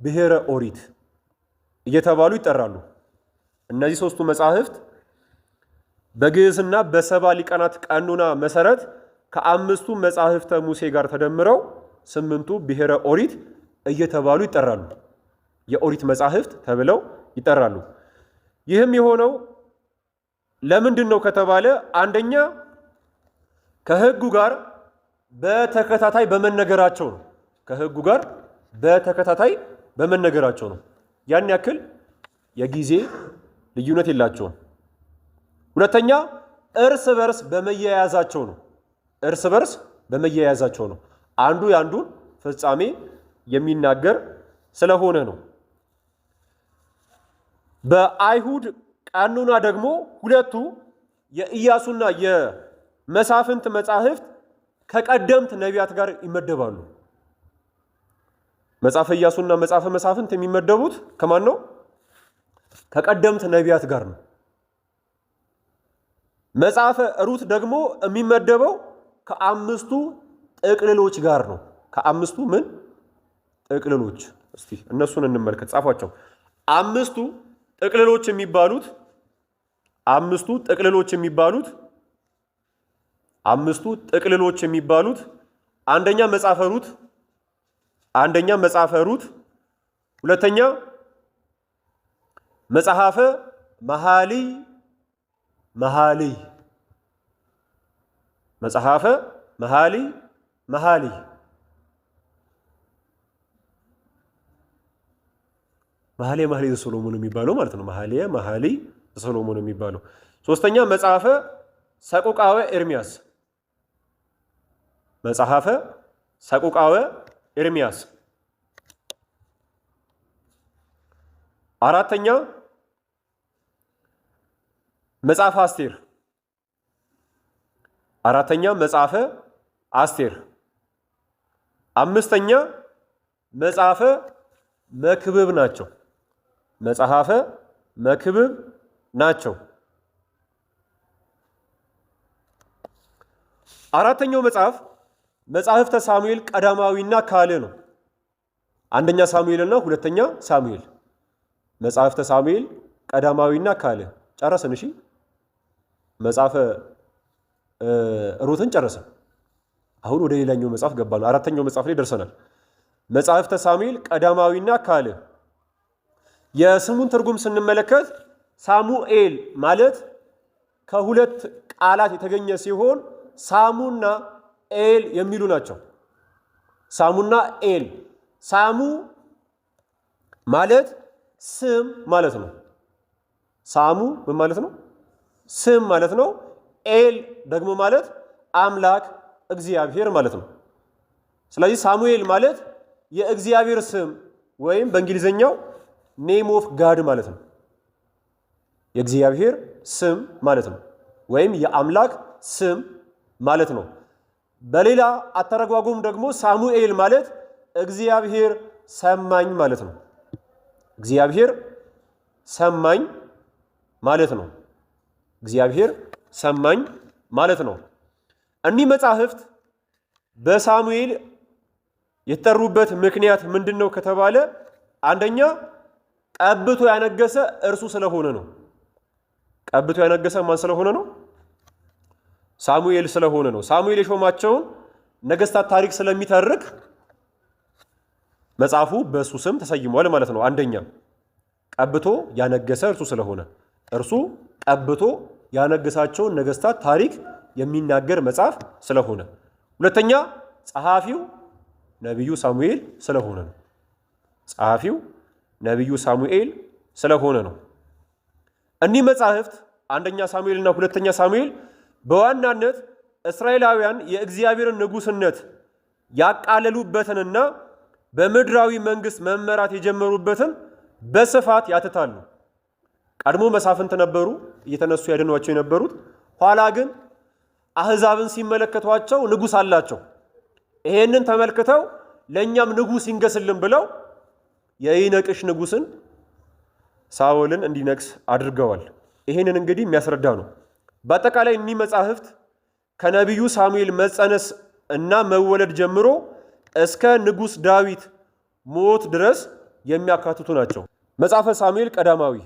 ብሔረ ኦሪት እየተባሉ ይጠራሉ። እነዚህ ሶስቱ መጻሕፍት በግዕዝና በሰባ ሊቃናት ቀኖና መሰረት ከአምስቱ መጻሕፍተ ሙሴ ጋር ተደምረው 8ቱ ብሔረ ኦሪት እየተባሉ ይጠራሉ። የኦሪት መጻሕፍት ተብለው ይጠራሉ። ይህም የሆነው ለምንድን ነው ከተባለ አንደኛ ከሕጉ ጋር በተከታታይ በመነገራቸው ነው። ከሕጉ ጋር በተከታታይ በመነገራቸው ነው። ያን ያክል የጊዜ ልዩነት የላቸውም። ሁለተኛ እርስ በርስ በመያያዛቸው ነው። እርስ በርስ በመያያዛቸው ነው። አንዱ የአንዱን ፍጻሜ የሚናገር ስለሆነ ነው። በአይሁድ ቀኖና ደግሞ ሁለቱ የኢያሱና የመሳፍንት መጻሕፍት ከቀደምት ነቢያት ጋር ይመደባሉ። መጽሐፈ ኢያሱና መጽሐፈ መሳፍንት የሚመደቡት ከማን ነው? ከቀደምት ነቢያት ጋር ነው። መጽሐፈ ሩት ደግሞ የሚመደበው ከአምስቱ ጥቅልሎች ጋር ነው። ከአምስቱ ምን ጥቅልሎች? እስቲ እነሱን እንመልከት፣ ጻፏቸው። አምስቱ ጥቅልሎች የሚባሉት አንደኛ መጽሐፈ ሩት፣ ሁለተኛ መጽሐፈ መኃልይ መጽሐፈ መኃልይ መኃልየ ዘሰሎሞን የሚባለው ማለት ነው። መኃልየ ዘሰሎሞን የሚባለው። ሶስተኛ መጽሐፈ ሰቆቃወ ኤርምያስ፣ መጽሐፈ ሰቆቃወ ኤርምያስ። አራተኛ መጽሐፈ አስቴር፣ መጽሐፈ አስቴር። አምስተኛ መጽሐፈ መክብብ ናቸው። መጽሐፈ መክብብ ናቸው። አራተኛው መጽሐፍተ ሳሙኤል ቀዳማዊና ካልዕ ነው። አንደኛ ሳሙኤልና ሁለተኛ ሳሙኤል። መጽሐፍተ ሳሙኤል ቀዳማዊና ካልዕ ጨረስን። እሺ መጽሐፈ ሩትን ጨረስን። አሁን ወደ ሌላኛው መጽሐፍ ገባን። አራተኛው መጽሐፍ ላይ ደርሰናል። መጽሐፍተ ሳሙኤል ቀዳማዊና ካልዕ። የስሙን ትርጉም ስንመለከት ሳሙኤል ማለት ከሁለት ቃላት የተገኘ ሲሆን ሳሙና ኤል የሚሉ ናቸው። ሳሙና ኤል። ሳሙ ማለት ስም ማለት ነው። ሳሙ ምን ማለት ነው? ስም ማለት ነው። ኤል ደግሞ ማለት አምላክ እግዚአብሔር ማለት ነው። ስለዚህ ሳሙኤል ማለት የእግዚአብሔር ስም ወይም በእንግሊዘኛው ኔም ኦፍ ጋድ ማለት ነው። የእግዚአብሔር ስም ማለት ነው ወይም የአምላክ ስም ማለት ነው። በሌላ አተረጓጎም ደግሞ ሳሙኤል ማለት እግዚአብሔር ሰማኝ ማለት ነው። እግዚአብሔር ሰማኝ ማለት ነው። እግዚአብሔር ሰማኝ ማለት ነው። እኒህ መጻሕፍት በሳሙኤል የተጠሩበት ምክንያት ምንድነው ከተባለ አንደኛ ቀብቶ ያነገሰ እርሱ ስለሆነ ነው። ቀብቶ ያነገሰ ማን ስለሆነ ነው? ሳሙኤል ስለሆነ ነው። ሳሙኤል የሾማቸውን ነገስታት ታሪክ ስለሚተርክ መጽሐፉ በእሱ ስም ተሰይሟል ማለት ነው። አንደኛ ቀብቶ ያነገሰ እርሱ ስለሆነ እርሱ ቀብቶ ያነገሳቸውን ነገስታት ታሪክ የሚናገር መጽሐፍ ስለሆነ፣ ሁለተኛ ጸሐፊው ነቢዩ ሳሙኤል ስለሆነ ነው። ጸሐፊው ነቢዩ ሳሙኤል ስለሆነ ነው። እኒህ መጻሕፍት አንደኛ ሳሙኤል እና ሁለተኛ ሳሙኤል በዋናነት እስራኤላውያን የእግዚአብሔርን ንጉስነት ያቃለሉበትንና በምድራዊ መንግስት መመራት የጀመሩበትን በስፋት ያትታሉ። ቀድሞ መሳፍንት ነበሩ እየተነሱ ያድኗቸው የነበሩት። ኋላ ግን አህዛብን ሲመለከቷቸው ንጉስ አላቸው። ይሄንን ተመልክተው ለኛም ንጉስ ይንገስልን ብለው የይነቅሽ ንጉስን ሳኦልን እንዲነግስ አድርገዋል። ይሄንን እንግዲህ የሚያስረዳ ነው። በአጠቃላይ እኒህ መጻሕፍት ከነቢዩ ሳሙኤል መጸነስ እና መወለድ ጀምሮ እስከ ንጉስ ዳዊት ሞት ድረስ የሚያካትቱ ናቸው። መጽሐፈ ሳሙኤል ቀዳማዊ።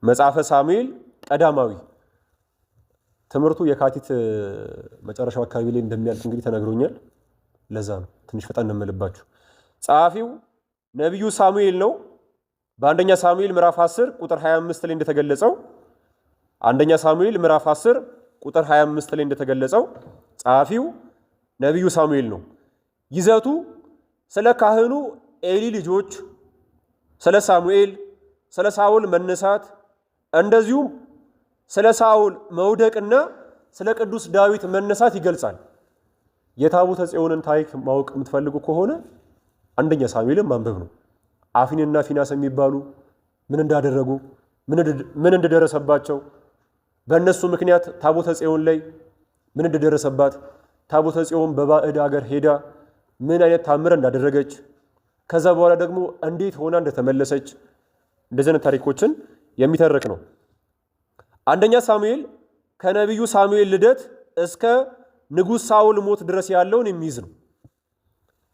መጽሐፈ ሳሙኤል ቀዳማዊ ትምህርቱ የካቲት መጨረሻው አካባቢ ላይ እንደሚያልፍ እንግዲህ ተነግሮኛል። ለዛ ነው ትንሽ ፈጣን እንመልባችሁ። ጸሐፊው ነቢዩ ሳሙኤል ነው። በአንደኛ ሳሙኤል ምዕራፍ 10 ቁጥር 25 ላይ እንደተገለጸው አንደኛ ሳሙኤል ምዕራፍ 10 ቁጥር 25 ላይ እንደተገለጸው ጸሐፊው ነቢዩ ሳሙኤል ነው። ይዘቱ ስለ ካህኑ ኤሊ ልጆች፣ ስለ ሳሙኤል፣ ስለ ሳኦል መነሳት እንደዚሁም ስለ ሳኦል መውደቅና ስለ ቅዱስ ዳዊት መነሳት ይገልጻል። የታቦተ ጽዮንን ታሪክ ማወቅ የምትፈልጉ ከሆነ አንደኛ ሳሙኤልን ማንበብ ነው። አፊንና ፊናስ የሚባሉ ምን እንዳደረጉ ምን እንደደረሰባቸው፣ በእነሱ ምክንያት ታቦተ ጽዮን ላይ ምን እንደደረሰባት፣ ታቦተ ጽዮን በባዕድ ሀገር ሄዳ ምን አይነት ታምር እንዳደረገች፣ ከዛ በኋላ ደግሞ እንዴት ሆና እንደተመለሰች እንደዚህ አይነት ታሪኮችን የሚተርክ ነው። አንደኛ ሳሙኤል ከነቢዩ ሳሙኤል ልደት እስከ ንጉሥ ሳኦል ሞት ድረስ ያለውን የሚይዝ ነው።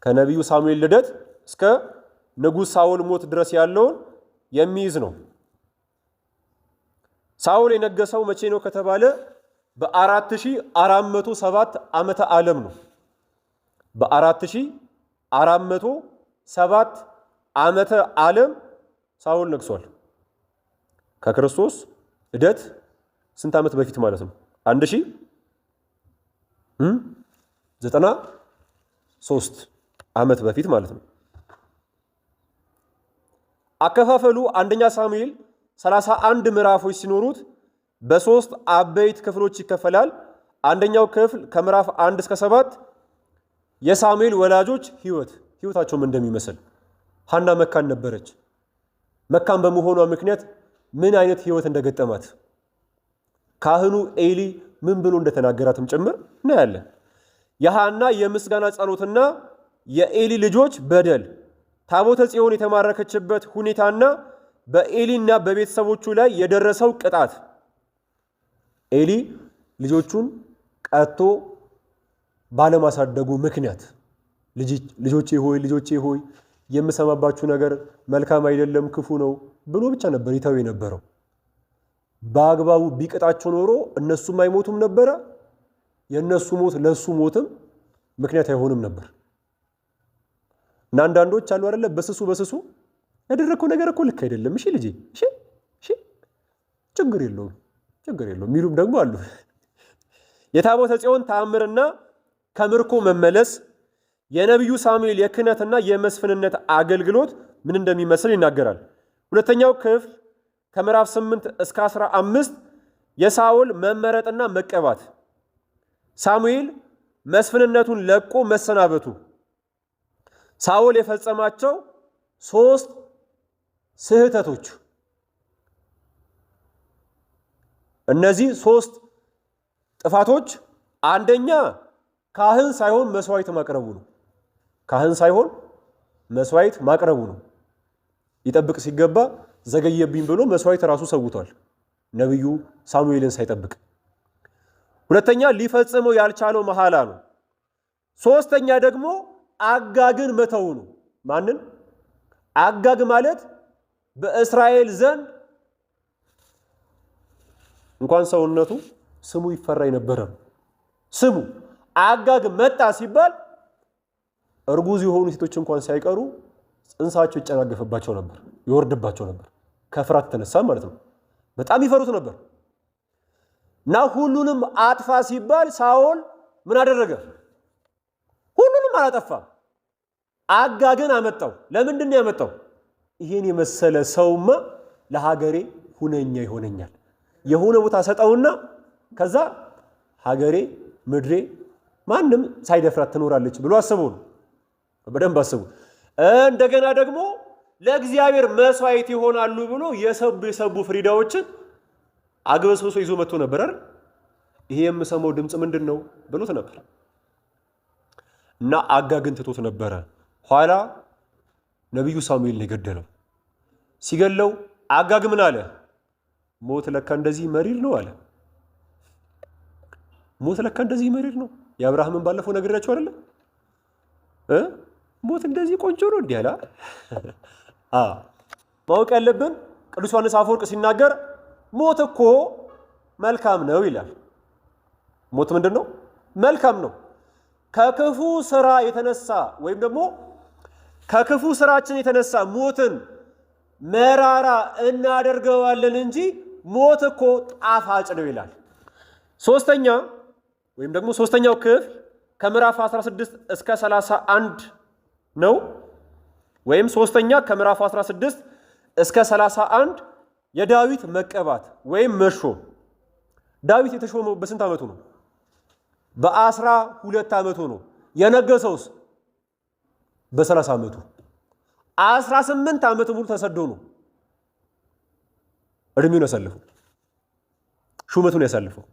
ከነቢዩ ሳሙኤል ልደት እስከ ንጉሥ ሳኦል ሞት ድረስ ያለውን የሚይዝ ነው። ሳኦል የነገሰው መቼ ነው ከተባለ በ4407 ዓመተ ዓለም ነው። በ4407 ዓመተ ዓለም ሳኦል ነግሷል። ከክርስቶስ ልደት ስንት ዓመት በፊት ማለት ነው? 1093 ዓመት በፊት ማለት ነው። አከፋፈሉ አንደኛ ሳሙኤል 31 ምዕራፎች ሲኖሩት በሶስት አበይት ክፍሎች ይከፈላል። አንደኛው ክፍል ከምዕራፍ 1 እስከ 7 የሳሙኤል ወላጆች ህይወታቸው ምን እንደሚመስል። ሐና መካን ነበረች። መካን በመሆኗ ምክንያት ምን አይነት ህይወት እንደገጠማት ካህኑ ኤሊ ምን ብሎ እንደተናገራትም ጭምር እናያለን። የሐና የምስጋና ጸሎትና የኤሊ ልጆች በደል፣ ታቦተ ጽዮን የተማረከችበት ሁኔታና በኤሊና በቤተሰቦቹ ላይ የደረሰው ቅጣት። ኤሊ ልጆቹን ቀጥቶ ባለማሳደጉ ምክንያት ልጆቼ ሆይ የምሰማባችሁ ነገር መልካም አይደለም፣ ክፉ ነው ብሎ ብቻ ነበር ይተው የነበረው። በአግባቡ ቢቀጣቸው ኖሮ እነሱም አይሞቱም ነበረ፣ የነሱ ሞት ለሱ ሞትም ምክንያት አይሆንም ነበር። እና አንዳንዶች አሉ አይደለ በስሱ ያደረከው ነገር እኮ ልክ አይደለም፣ እሺ ልጄ፣ እሺ ችግር የለውም የሚሉም ደግሞ አሉ። የታቦተ ጽዮን ተአምርና ከምርኮ መመለስ የነብዩ ሳሙኤል የክህነትና የመስፍንነት አገልግሎት ምን እንደሚመስል ይናገራል። ሁለተኛው ክፍል ከምዕራፍ 8 እስከ 15 የሳኦል መመረጥና መቀባት፣ ሳሙኤል መስፍንነቱን ለቆ መሰናበቱ፣ ሳኦል የፈጸማቸው 3 ስህተቶች። እነዚህ 3 ጥፋቶች አንደኛ ካህን ሳይሆን መስዋዕት ማቅረቡ ነው። ካህን ሳይሆን መስዋዕት ማቅረቡ ነው። ይጠብቅ ሲገባ ዘገየብኝ ብሎ መስዋዕት ራሱ ሰውቷል፣ ነብዩ ሳሙኤልን ሳይጠብቅ። ሁለተኛ ሊፈጽመው ያልቻለው መሐላ ነው። ሶስተኛ ደግሞ አጋግን መተው ነው። ማንን? አጋግ ማለት በእስራኤል ዘንድ እንኳን ሰውነቱ ስሙ ይፈራ የነበረ ነው። ስሙ አጋግ መጣ ሲባል እርጉዝ የሆኑ ሴቶች እንኳን ሳይቀሩ ጽንሳቸው ይጨናገፍባቸው ነበር፣ ይወርድባቸው ነበር። ከፍርሃት ተነሳ ማለት ነው። በጣም ይፈሩት ነበር። እና ሁሉንም አጥፋ ሲባል ሳኦል ምን አደረገ? ሁሉንም አላጠፋ፣ አጋግን አመጣው። ለምንድን ነው ያመጣው? ይሄን የመሰለ ሰውማ ለሀገሬ ሁነኛ ይሆነኛል፣ የሆነ ቦታ ሰጠውና ከዛ ሀገሬ ምድሬ ማንም ሳይደፍራት ትኖራለች ብሎ አስበው ነው። በደንብ አስቡ። እንደገና ደግሞ ለእግዚአብሔር መስዋዕት ይሆናሉ ብሎ የሰቡ ፍሪዳዎችን አግበስብሶ ይዞ መጥቶ ነበር አይደል? ይሄ የምሰማው ድምጽ ምንድነው ብሎት ነበር። እና አጋግን ትቶት ነበረ። ኋላ ነብዩ ሳሙኤል ነው የገደለው። ሲገለው አጋግ ምን አለ? ሞት ለካ እንደዚህ መሪር ነው አለ። ሞት ለካ እንደዚህ መሪር ነው። የአብርሃምን ባለፈው ነግሬያችሁ አይደል? ሞት እንደዚህ ቆንጆ ነው እንዲህ አለ። ማወቅ ያለብን ቅዱስ ዮሐንስ አፈወርቅ ሲናገር ሞት እኮ መልካም ነው ይላል። ሞት ምንድነው? መልካም ነው። ከክፉ ስራ የተነሳ ወይም ደግሞ ከክፉ ስራችን የተነሳ ሞትን መራራ እናደርገዋለን እንጂ ሞት እኮ ጣፋጭ ነው ይላል። ሶስተኛ ወይም ደግሞ ሶስተኛው ክፍል ከምዕራፍ 16 እስከ 31 ነው። ወይም ሶስተኛ ከምዕራፍ 16 እስከ 31 የዳዊት መቀባት ወይም መሾም። ዳዊት የተሾመው በስንት ዓመቱ ነው? በ12 ዓመቱ ነው። የነገሰውስ በ30 ዓመቱ። 18 ዓመት ሙሉ ተሰዶ ነው እድሜውን ያሳለፈው፣ ሹመቱን ያሳለፈው።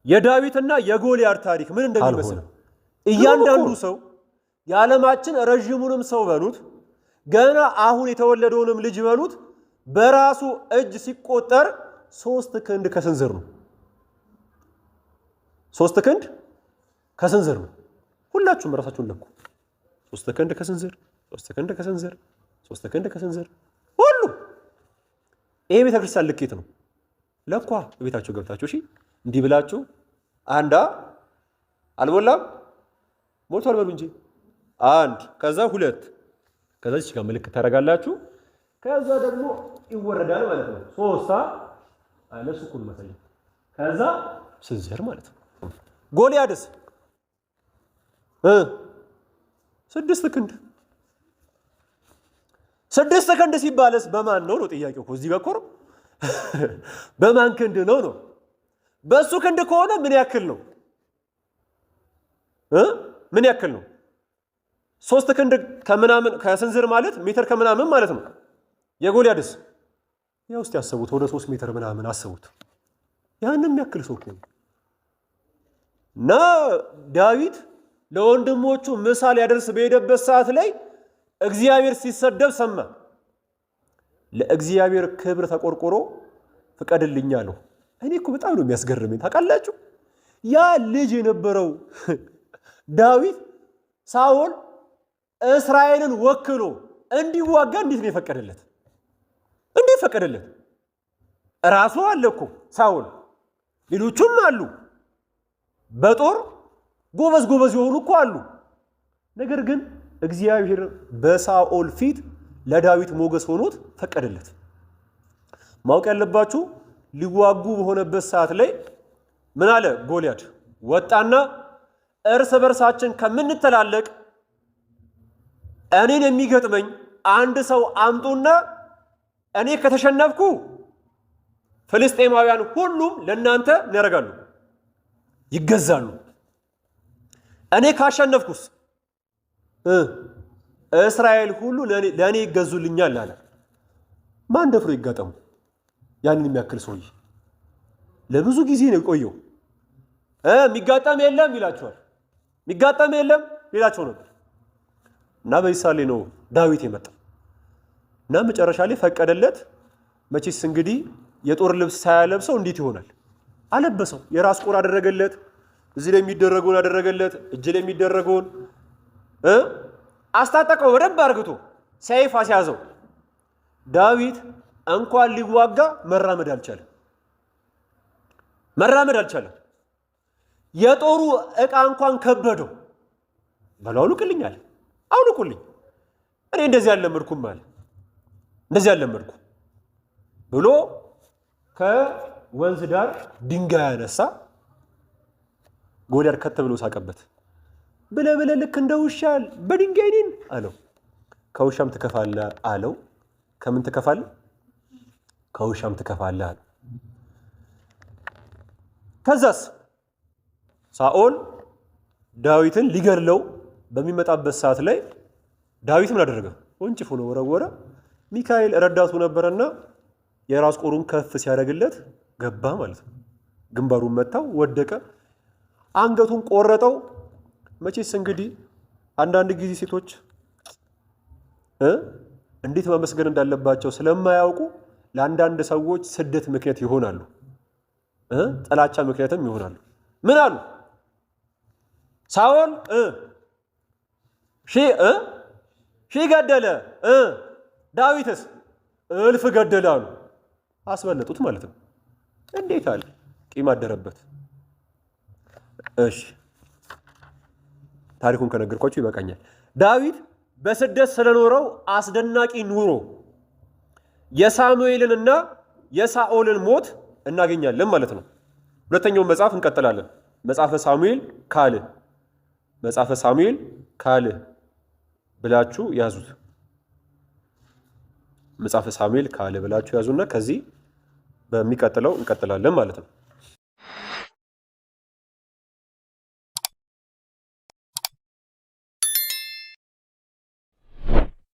የዳዊትና የጎልያድ ታሪክ ምን እንደሚመስል እያንዳንዱ ሰው የዓለማችን ረጅሙንም ሰው በሉት ገና አሁን የተወለደውንም ልጅ በሉት በራሱ እጅ ሲቆጠር 3 ክንድ ከስንዝር ነው። 3 ክንድ ከስንዝር ነው። ሁላችሁም ራሳችሁን ለኩ። 3 ክንድ ከስንዝር፣ 3 ክንድ ከስንዝር፣ 3 ክንድ ከስንዝር። ሁሉ ይሄ ቤተክርስቲያን ልኬት ነው። ለኳ ቤታችሁ ገብታችሁ እሺ፣ እንዲህ ብላችሁ አንዳ አልሞላም ሞልቷል በሉ እንጂ 1 ከዛ 2 ከዛ እዚህ ጋር ምልክት ታደርጋላችሁ። ከዛ ደግሞ ይወረዳል ማለት ነው። 3 አለሱ ኩል መሰለኝ። ከዛ ስንዝር ማለት ነው። ጎልያድስ 6 ክንድ 6 ክንድ ሲባልስ በማን ነው ጥያቄው? እዚህ ጋር ኮር በማን ክንድ ነው? በሱ ክንድ ከሆነ ምን ያክል ነው? ምን ያክል ነው? 3 ክንድ ከምናምን ከስንዝር ማለት ሜትር ከምናምን ማለት ነው። የጎልያድስ ያው እስቲ ያሰቡት ወደ 3 ሜትር ምናምን አሰቡት። ያንንም ያክል ሰው ነው። እና ዳዊት ለወንድሞቹ ምሳሌ ያደርስ በሄደበት ሰዓት ላይ እግዚአብሔር ሲሰደብ ሰማ። ለእግዚአብሔር ክብር ተቆርቆሮ ፍቀድልኝ አለው። እኔ እኮ በጣም ነው የሚያስገርመኝ ታውቃላችሁ። ያ ልጅ የነበረው ዳዊት ሳኦል እስራኤልን ወክሎ እንዲዋጋ እንዴት ነው የፈቀደለት? እንዴት ፈቀደለት? ራሱ አለ እኮ ሳኦል፣ ሌሎቹም አሉ። በጦር ጎበዝ የሆኑ እኮ አሉ። ነገር ግን እግዚአብሔር በሳኦል ፊት ለዳዊት ሞገስ ሆኖት ፈቀደለት። ማወቅ ያለባችሁ ሊዋጉ በሆነበት ሰዓት ላይ ምን አለ ጎልያድ? ወጣና እርስ በርሳችን ከምንተላለቅ እኔን የሚገጥመኝ አንድ ሰው አምጡና እኔ ከተሸነፍኩ ፍልስጤማውያን ሁሉም ለናንተ ያደርጋሉ፣ ይገዛሉ። እኔ ካሸነፍኩስ እስራኤል ሁሉ ለኔ ይገዙልኛል አለ። ማን ደፍሮ ይጋጠሙ? ያንን የሚያክል ሰውዬ ለብዙ ጊዜ ነው የቆየው። የሚጋጠም የለም ይላቸዋል፣ የሚጋጠም የለም ይላቸው ነበር። እና በይሳሌ ነው ዳዊት የመጣው እና መጨረሻ ላይ ፈቀደለት። መቼስ እንግዲህ የጦር ልብስ ሳያለብሰው እንዴት ይሆናል? አለበሰው። የራስ ቁር አደረገለት፣ እዚህ ላይ የሚደረገውን አደረገለት፣ እጅ ላይ የሚደረገውን አስታጠቀው በደንብ አርግቶ ሰይፍ አስያዘው። ዳዊት እንኳን ሊዋጋ መራመድ አልቻለም። የጦሩ ዕቃ እንኳን ከበደው። በሉ አውልቁልኝ፣ እኔ እንደዚህ አልለመድኩም አለ። እንደዚህ አልለመድኩም ብሎ ከወንዝ ዳር ድንጋይ ያነሳ። ጎልያድ ከተ ብሎ ሳቀበት። ብለህ ልክ እንደ ውሻ በድንጋይ እኔን አለው። ከውሻም ትከፋለህ አለው። ከምን ትከፋለህ? ከውሻም ትከፋለህ አለው። ከዛስ ሳኦል ዳዊትን ሊገድለው በሚመጣበት ሰዓት ላይ ዳዊት ምን አደረገ? ወንጭፉን ወረወረ። ሚካኤል ረዳቱ ነበርና የራስ ቁሩን ከፍ ሲያደርግለት ገባ ማለት ነው። ግንባሩን መታው፣ ወደቀ። አንገቱን ቆረጠው። መቼስ እንግዲህ አንዳንድ ጊዜ ሴቶች እንዴት ማመስገን እንዳለባቸው ስለማያውቁ ለአንዳንድ ሰዎች ስደት ምክንያት ይሆናሉ፣ ጥላቻ ምክንያትም ይሆናሉ። ምን አሉ? ሳኦል ሺህ ገደለ፣ ዳዊትስ እልፍ ገደለ አሉ። አስበለጡት ማለት ነው። እንዴት አለ? ቂም አደረበት። እሺ ታሪኩን ከነገርኳችሁ ይበቃኛል። ዳዊት በስደት ስለኖረው አስደናቂ ኑሮ የሳሙኤልንና የሳኦልን ሞት እናገኛለን ማለት ነው። ሁለተኛውን መጽሐፍ እንቀጥላለን። መጽሐፈ ሳሙኤል ካልዕ ብላችሁ ያዙት። መጽሐፈ ሳሙኤል ካልዕ ብላችሁ ያዙና ከዚህ በሚቀጥለው እንቀጥላለን ማለት ነው።